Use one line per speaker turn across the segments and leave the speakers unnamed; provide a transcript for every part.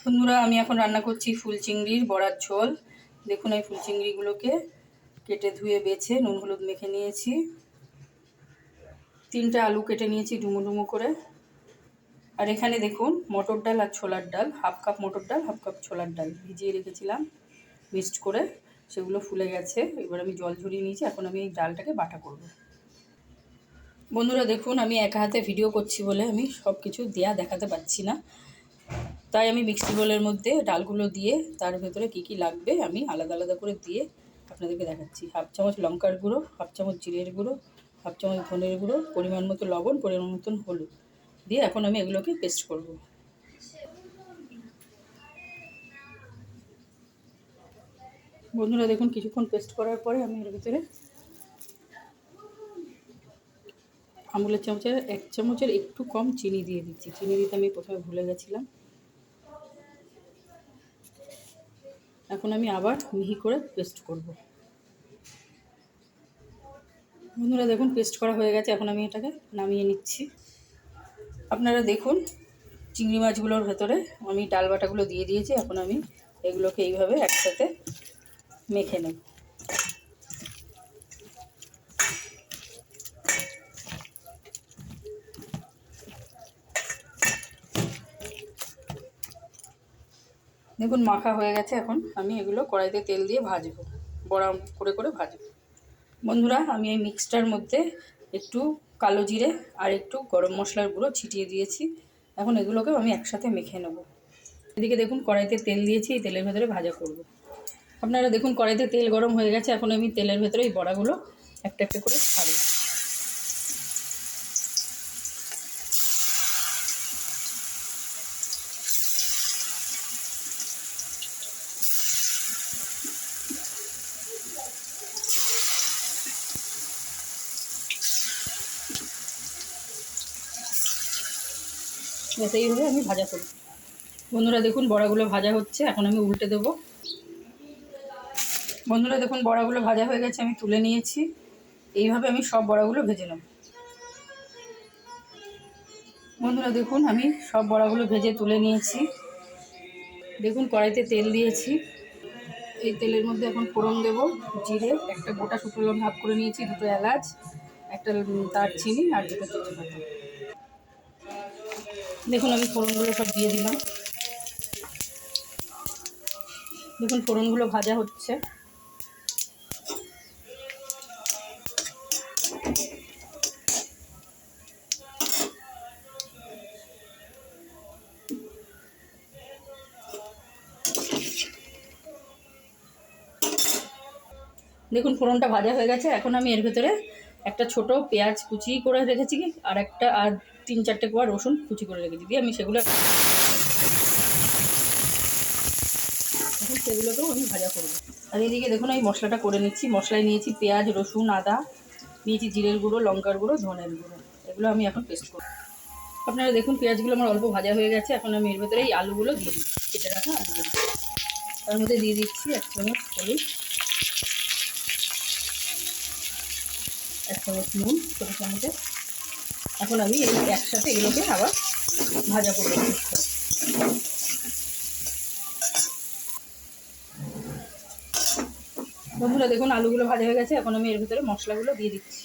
বন্ধুরা, আমি এখন রান্না করছি ফুল চিংড়ির বড়ার ঝোল। দেখুন, এই ফুল চিংড়িগুলোকে কেটে ধুয়ে বেছে নুন হলুদ মেখে নিয়েছি। 3টে আলু কেটে নিয়েছি ডুমো ডুমো করে। আর এখানে দেখুন মটর ডাল আর ছোলার ডাল, হাফ কাপ মটর ডাল হাফ কাপ ছোলার ডাল ভিজিয়ে রেখেছিলাম মিক্সড করে, সেগুলো ফুলে গেছে। এবার আমি জল ঝরিয়ে নিয়েছি। এখন আমি এই ডালটাকে বাটা করব। বন্ধুরা দেখুন, আমি একা হাতে ভিডিও করছি বলে আমি সব কিছু দেখাতে পারছি না, তাই আমি মিক্সি বোলের মধ্যে ডালগুলো দিয়ে তার ভেতরে কী কী লাগবে আমি আলাদা আলাদা করে দিয়ে আপনাদেরকে দেখাচ্ছি। হাফ চামচ লঙ্কার গুঁড়ো, হাফ চামচ জিরের গুঁড়ো, হাফ চামচ ধনের গুঁড়ো, পরিমাণ মতো লবণ, পরিমাণ মতন হলুদ দিয়ে এখন আমি এগুলোকে পেস্ট করব। বন্ধুরা দেখুন, কিছুক্ষণ পেস্ট করার পরে আমি এর ভিতরে আমুলের চামচের 1 চামচের একটু কম চিনি দিয়ে দিচ্ছি। চিনি দিতে আমি প্রথমে ভুলে গেছিলাম। এখন আমি আবার মিহি করে পেস্ট করব। বন্ধুরা দেখুন, পেস্ট করা হয়ে গেছে। এখন আমি এটাকে নামিয়ে নিচ্ছি। আপনারা দেখুন, চিংড়ি মাছগুলোর ভেতরে আমি ডাল বাটাগুলো দিয়ে দিয়েছি। এখন আমি এগুলোকে এইভাবে একসাথে মেখে নেব। দেখুন, মাখা হয়ে গেছে। এখন আমি এগুলো কড়াইতে তেল দিয়ে ভাজবো, বড়া করে করে ভাজবো। বন্ধুরা, আমি এই মিক্সটার মধ্যে একটু কালো জিরে আর একটু গরম মশলার গুঁড়ো ছিটিয়ে দিয়েছি। এখন এগুলোকেও আমি একসাথে মেখে নেব। এদিকে দেখুন, কড়াইতে তেল দিয়েছি, এই তেলের ভেতরে ভাজা করব। আপনারা দেখুন, কড়াইতে তেল গরম হয়ে গেছে। এখন আমি তেলের ভেতরে এই বড়াগুলো একটা একটা করে ছাড়ি। এইভাবে আমি ভাজা করি। বন্ধুরা দেখুন, বড়াগুলো ভাজা হচ্ছে। এখন আমি উল্টে দেব। বন্ধুরা দেখুন, বড়াগুলো ভাজা হয়ে গেছে, আমি তুলে নিয়েছি। এইভাবে আমি সব বড়াগুলো ভেজে নেব। বন্ধুরা দেখুন, আমি সব বড়াগুলো ভেজে তুলে নিয়েছি। দেখুন, কড়াইতে তেল দিয়েছি। এই তেলের মধ্যে এখন ফোড়ন দেব। জিরে, একটা গোটা শুকনো লঙ্কা ভাগ করে নিয়েছি, 2টো এলাচ, একটা দারচিনি আর 2টো তেজপাতা। দেখুন, আমি ফোড়নগুলো সব দিয়ে দিলাম। দেখুন, ফোড়নগুলো ভাজা হচ্ছে। দেখুন, ফোড়নটা ভাজা হয়ে গেছে। এখন আমি এর ভেতরে একটা ছোট পেঁয়াজ কুচি করে রেখেছি, আর 3-4টে কোয়া রসুন কুচি করে রেখেছি, দিয়ে আমি সেগুলোকেও আমি ভাজা করব। আর এইদিকে দেখুন, আমি মশলাটা করে নিচ্ছি। মশলায় নিয়েছি পেঁয়াজ, রসুন, আদা, নিয়েছি জিরের গুঁড়ো, লঙ্কার গুঁড়ো, ধনের গুঁড়ো। এগুলো আমি এখন পেস্ট করব। আপনারা দেখুন, পেঁয়াজগুলো আমার অল্প ভাজা হয়ে গেছে। এখন আমি এর ভেতরে এই আলুগুলো দিয়ে দিচ্ছি, কেটে রাখা আলুগুলো। তার মধ্যে দিয়ে দিচ্ছি 1 চামচ হলুদ, 1 চামচ নুন, ছোটো চামচে। এখন আমি এই একসাথে এগুলোকে আবার ভাজা করে দিচ্ছি। বন্ধুরা দেখুন, আলুগুলো ভাজা হয়ে গেছে। এখন আমি এর ভিতরে মশলাগুলো দিয়ে দিচ্ছি।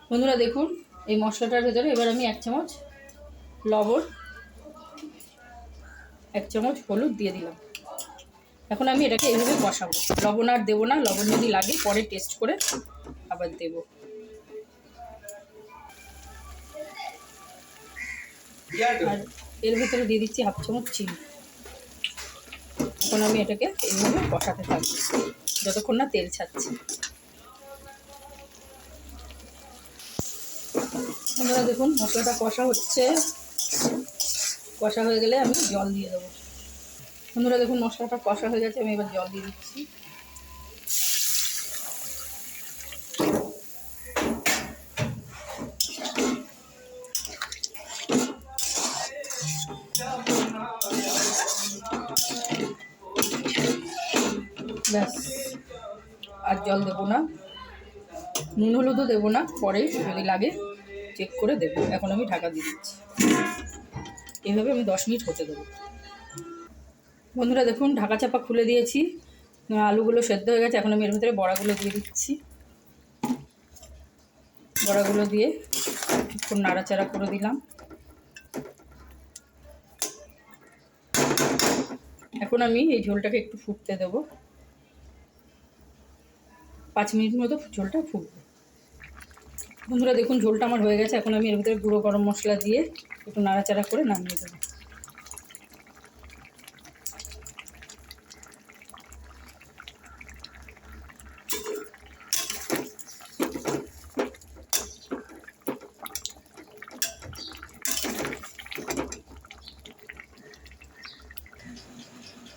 বন্ধুরা দেখুন, এই মশলাটার ভেতরে এবার আমি 1 চামচ লবণ, 1 চামচ হলুদ দিয়ে দিলাম। এখন আমি এটাকে এইভাবে কষাবো। লবণ আর দেবো না, লবণ যদি লাগে পরে টেস্ট করে আবার দেবো। আর এর ভেতরে দিয়ে দিচ্ছি 1/2 চামচ চিনি। এখন আমি এটাকে এইভাবে কষাতে থাকবো যতক্ষণ না তেল ছাড়ছে। আপনারা দেখুন, মশলাটা কষা হচ্ছে। কষা হয়ে গেলে আমি জল দিয়ে দেবো। বন্ধুরা দেখুন, মশলাটা কষা হয়ে গেছে, আমি এবার জল দিয়ে দিচ্ছি। ব্যাস, আর জল দেবো না, নুন হলুদও দেবো না, পরে যদি লাগে চেক করে দেবো। এখন আমি ঢাকা দিয়ে দিচ্ছি, এইভাবে আমি 10 মিনিট হতে দেবো। বন্ধুরা দেখুন, ঢাকা চাপা খুলে দিয়েছি, আলুগুলো সেদ্ধ হয়ে গেছে। এখন আমি এর ভিতরে বড়াগুলো দিয়ে দিচ্ছি। বড়াগুলো দিয়ে একটু নাড়াচাড়া করে দিলাম। এখন আমি এই ঝোলটাকে একটু ফুটতে দেবো, 5 মিনিট মতো ঝোলটা ফুটবে। বন্ধুরা দেখুন, ঝোলটা আমার হয়ে গেছে। এখন আমি এর ভিতরে গুঁড়ো গরম মশলা দিয়ে একটু নাড়াচাড়া করে নামিয়ে দেবো।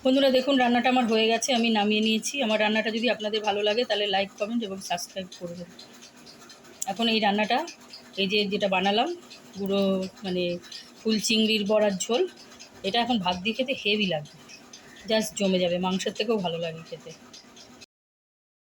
বন্ধুরা দেখুন, রান্নাটা আমার হয়ে গেছে, আমি নামিয়ে নিয়েছি। আমার রান্নাটা যদি আপনাদের ভালো লাগে তাহলে লাইক, কমেন্ট এবং সাবস্ক্রাইব করবেন। এখন এই রান্নাটা, এই যেটা বানালাম গুঁড়ো মানে ফুল চিংড়ির বড়ার ঝোল, এটা এখন ভাত দিয়ে খেতে হেভি লাগবে, জাস্ট জমে যাবে, মাংসের থেকেও ভালো লাগে খেতে।